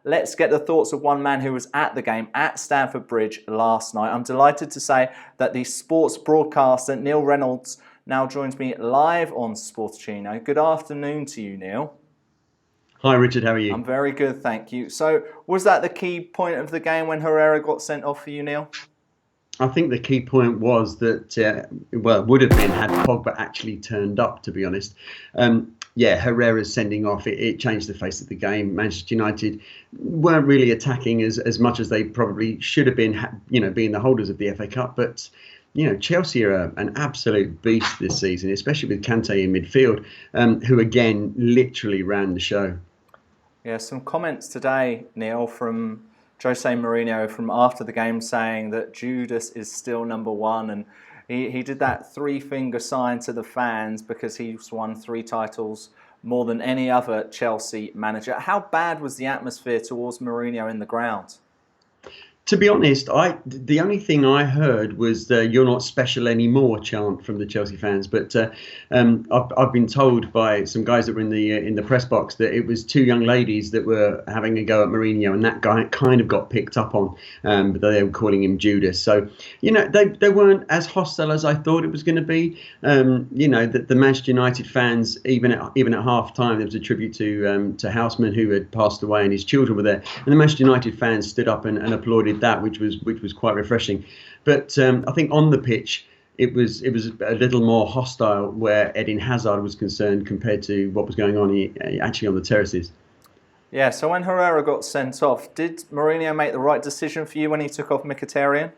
let's get the thoughts of one man who was at the game at Stamford Bridge last night. I'm delighted to say that the sports broadcaster Neil Reynolds now joins me live on Sportuccino. Good afternoon to you, Neil. Hi Richard, how are you? I'm very good, thank you. So was that the key point of the game when Herrera got sent off for you, Neil? I think the key point was that, it would have been had Pogba actually turned up, to be honest. Herrera's sending off, it changed the face of the game. Manchester United weren't really attacking as much as they probably should have been, being the holders of the FA Cup. But, Chelsea are an absolute beast this season, especially with Kante in midfield, who again literally ran the show. Yeah, some comments today, Neil, from Jose Mourinho from after the game saying that Judas is still number one, and he did that three-finger sign to the fans because he's won 3 titles more than any other Chelsea manager. How bad was the atmosphere towards Mourinho in the ground? To be honest, the only thing I heard was the "You're not special anymore" chant from the Chelsea fans. But I've been told by some guys that were in the press box that it was 2 young ladies that were having a go at Mourinho, and that guy kind of got picked up on. But they were calling him Judas. So they weren't as hostile as I thought it was going to be. The Manchester United fans, even at half time, there was a tribute to Houseman, who had passed away, and his children were there, and the Manchester United fans stood up and applauded that, which was quite refreshing. But I think on the pitch it was a little more hostile where Eden Hazard was concerned compared to what was going on actually on the terraces. Yeah, so when Herrera got sent off, did Mourinho make the right decision for you when he took off Mkhitaryan?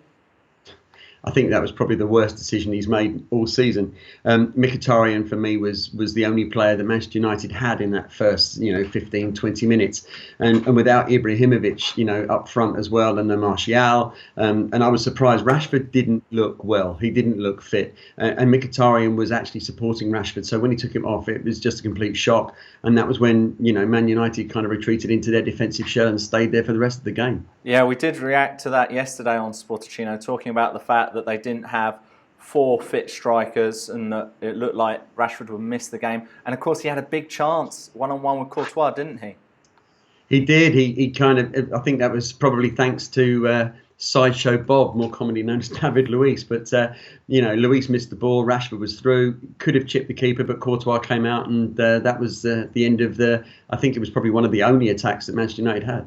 I think that was probably the worst decision he's made all season. Mkhitaryan for me was the only player that Manchester United had in that first 15, 20 minutes, and without Ibrahimovic up front as well, and then Martial, and I was surprised Rashford didn't look well. He didn't look fit, and Mkhitaryan was actually supporting Rashford. So when he took him off, it was just a complete shock, and that was when Man United kind of retreated into their defensive shell and stayed there for the rest of the game. Yeah, we did react to that yesterday on Sportuccino, talking about the fact that they didn't have 4 fit strikers and that it looked like Rashford would miss the game. And of course, he had a big chance one-on-one with Courtois, didn't he? He did. He kind of, I think that was probably thanks to Sideshow Bob, more commonly known as David Luiz. But, Luiz missed the ball. Rashford was through, could have chipped the keeper, but Courtois came out, and that was the end of I think it was probably one of the only attacks that Manchester United had.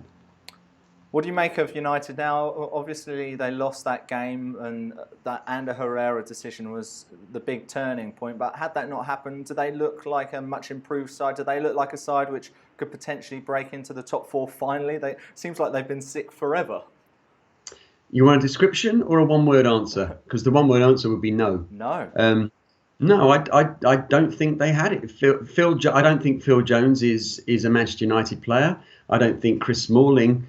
What do you make of United now? Obviously, they lost that game, and that Ander Herrera decision was the big turning point. But had that not happened, do they look like a much improved side? Do they look like a side which could potentially break into the top 4 finally? It seems like they've been sick forever. You want a description or a one-word answer? Because the one-word answer would be no. No. No, I don't think they had it. I don't think Phil Jones is a Manchester United player. I don't think Chris Smalling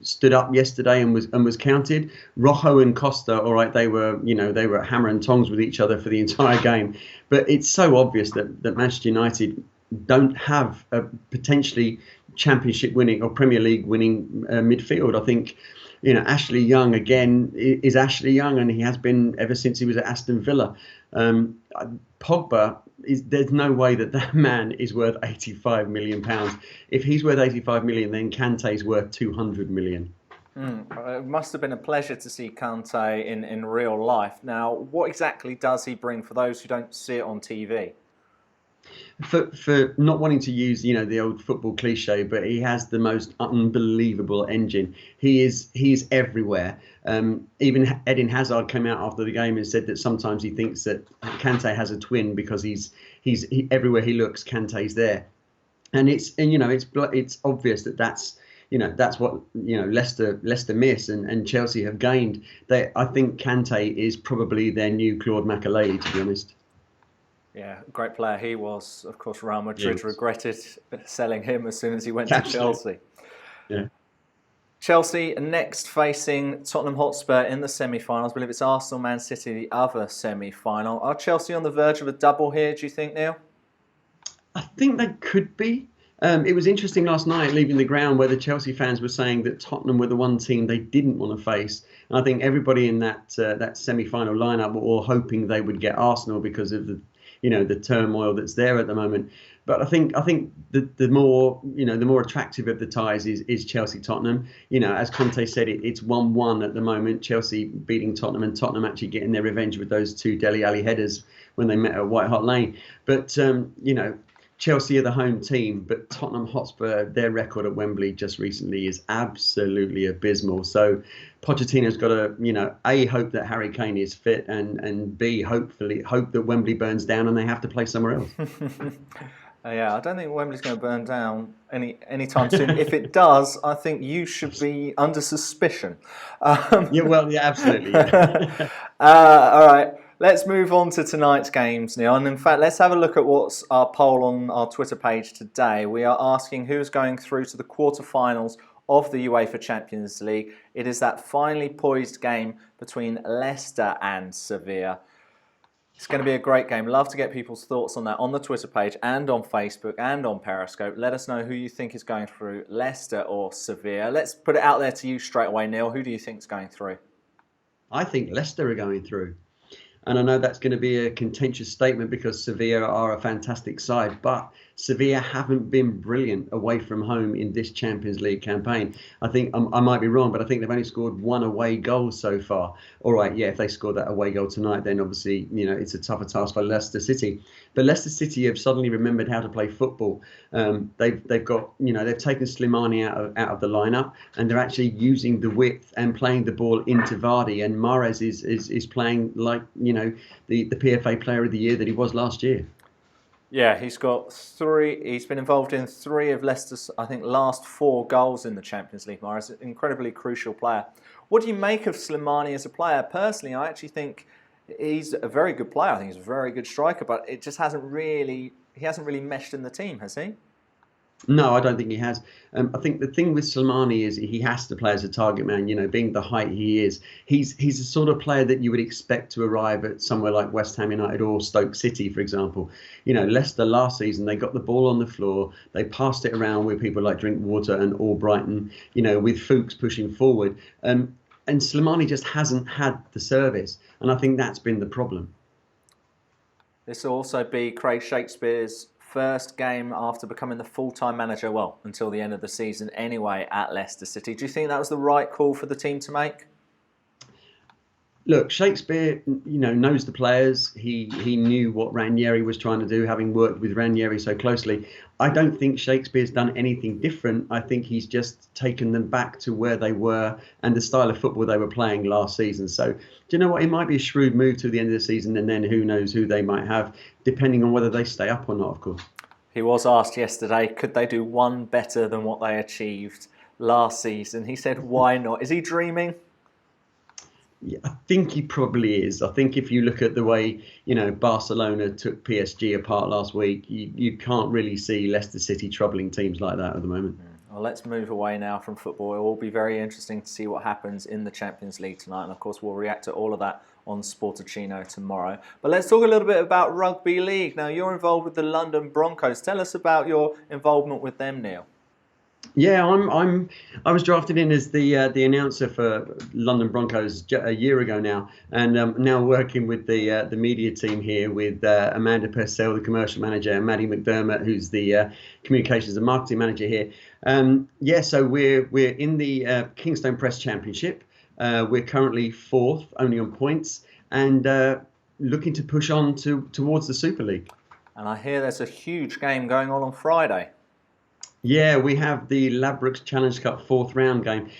stood up yesterday and was counted. Rojo and Costa, all right, they were hammer and tongs with each other for the entire game. But it's so obvious that Manchester United don't have a potentially championship winning or Premier League winning midfield. I think Ashley Young again is Ashley Young, and he has been ever since he was at Aston Villa. Pogba, there's no way that man is worth £85 million. If he's worth 85 million, then Kante's worth 200 million. It must have been a pleasure to see Kante in real life. Now, what exactly does he bring for those who don't see it on TV? For not wanting to use the old football cliche, but he has the most unbelievable engine. He's everywhere. Even Eden Hazard came out after the game and said that sometimes he thinks that Kante has a twin because he's everywhere he looks, Kante's there. And it's obvious that's what Leicester miss and Chelsea have gained. I think Kante is probably their new Claude Makélélé, to be honest. Yeah, great player he was. Of course, Real Madrid regretted selling him as soon as he went to Chelsea. Yeah. Chelsea next facing Tottenham Hotspur in the semi-finals. I believe it's Arsenal, Man City, the other semi-final. Are Chelsea on the verge of a double here, do you think, Neil? I think they could be. It was interesting last night leaving the ground where the Chelsea fans were saying that Tottenham were the one team they didn't want to face. And I think everybody in that semi-final lineup were all hoping they would get Arsenal because of the turmoil that's there at the moment. But I think the more the more attractive of the ties is Chelsea Tottenham. As Conte said, it's 1-1 at the moment. Chelsea beating Tottenham, and Tottenham actually getting their revenge with those two Dele Alli headers when they met at White Hart Lane. But Chelsea are the home team, but Tottenham Hotspur, their record at Wembley just recently is absolutely abysmal. So Pochettino's got to, A, hope that Harry Kane is fit, and B, hope that Wembley burns down and they have to play somewhere else. Yeah, I don't think Wembley's going to burn down anytime soon. If it does, I think you should be under suspicion. Yeah, absolutely. Yeah. All right. Let's move on to tonight's games, Neil. And in fact, let's have a look at what's our poll on our Twitter page today. We are asking who's going through to the quarterfinals of the UEFA Champions League. It is that finely poised game between Leicester and Sevilla. It's going to be a great game. Love to get people's thoughts on that on the Twitter page and on Facebook and on Periscope. Let us know who you think is going through, Leicester or Sevilla. Let's put it out there to you straight away, Neil. Who do you think is going through? I think Leicester are going through. And I know that's going to be a contentious statement because Sevilla are a fantastic side, but Sevilla haven't been brilliant away from home in this Champions League campaign. I think I might be wrong, but I think they've only scored one away goal so far. All right, yeah, if they score that away goal tonight, then obviously, it's a tougher task for Leicester City. But Leicester City have suddenly remembered how to play football. They've got, they've taken Slimani out of the lineup, and they're actually using the width and playing the ball into Vardy. And Mahrez is playing like, the PFA Player of the Year that he was last year. Yeah, he's got three. He's been involved in three of Leicester's, I think, last 4 goals in the Champions League. Mahrez, an incredibly crucial player. What do you make of Slimani as a player? Personally, I actually think he's a very good player. I think he's a very good striker, but it just hasn't really meshed in the team, has he? No, I don't think he has. I think the thing with Slimani is he has to play as a target man. Being the height he is, he's the sort of player that you would expect to arrive at somewhere like West Ham United or Stoke City, for example. Leicester last season, they got the ball on the floor, they passed it around with people like Drinkwater and Albrighton, with Fuchs pushing forward. And Slimani just hasn't had the service, and I think that's been the problem. This will also be Craig Shakespeare's first game after becoming the full-time manager, well, until the end of the season anyway, at Leicester City. Do you think that was the right call for the team to make? Look, Shakespeare, knows the players. He knew what Ranieri was trying to do, having worked with Ranieri so closely. I don't think Shakespeare's done anything different. I think he's just taken them back to where they were and the style of football they were playing last season. So, do you know what? It might be a shrewd move to the end of the season, and then who knows who they might have, depending on whether they stay up or not, of course. He was asked yesterday, could they do one better than what they achieved last season? He said, why not? Is he dreaming? Yeah, I think he probably is. I think if you look at the way, Barcelona took PSG apart last week, you can't really see Leicester City troubling teams like that at the moment. Well, let's move away now from football. It will be very interesting to see what happens in the Champions League tonight. And of course, we'll react to all of that on Sportuccino tomorrow. But let's talk a little bit about rugby league. Now, you're involved with the London Broncos. Tell us about your involvement with them, Neil. Yeah, I was drafted in as the announcer for London Broncos a year ago now, and now working with the media team here with Amanda Purcell, the commercial manager, and Maddie McDermott, who's the communications and marketing manager here. So we're in the Kingstone Press Championship. We're currently 4th, only on points, and looking to push on towards the Super League. And I hear there's a huge game going on Friday. Yeah, we have the Ladbrokes Challenge Cup 4th round game.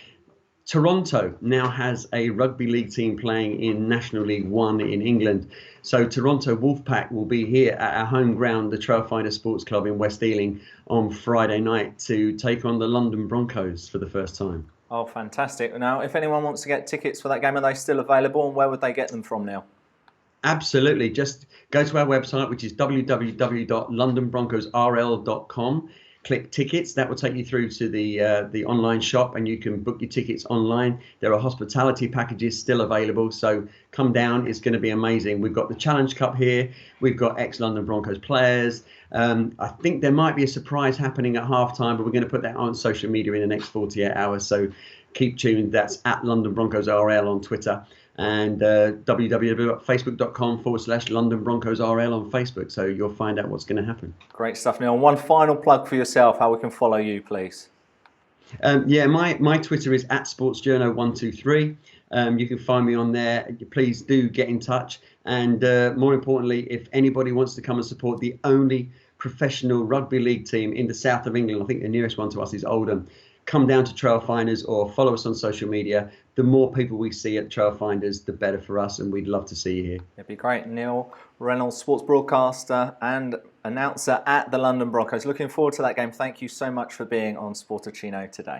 Toronto now has a rugby league team playing in National League 1 in England. So Toronto Wolfpack will be here at our home ground, the Trailfinder Sports Club in West Ealing, on Friday night to take on the London Broncos for the first time. Oh, fantastic. Now, if anyone wants to get tickets for that game, are they still available, and where would they get them from now? Absolutely. Just go to our website, which is www.londonbroncosrl.com. Click tickets. That will take you through to the online shop, and you can book your tickets online. There are hospitality packages still available, so come down. It's going to be amazing. We've got the Challenge Cup here. We've got ex-London Broncos players. I think there might be a surprise happening at halftime, but we're going to put that on social media in the next 48 hours. So keep tuned. That's at London Broncos RL on Twitter. and www.facebook.com/London Broncos RL on Facebook. So you'll find out what's going to happen. Great stuff, Neil. One final plug for yourself, how we can follow you, please. My Twitter is @sportsjourno123. You can find me on there. Please do get in touch. And more importantly, if anybody wants to come and support the only professional rugby league team in the south of England, I think the nearest one to us is Oldham, come down to Trailfinders or follow us on social media. The more people we see at Trailfinders, the better for us, and we'd love to see you here. It'd be great. Neil Reynolds, sports broadcaster and announcer at the London Broncos. Looking forward to that game. Thank you so much for being on Sportuccino today.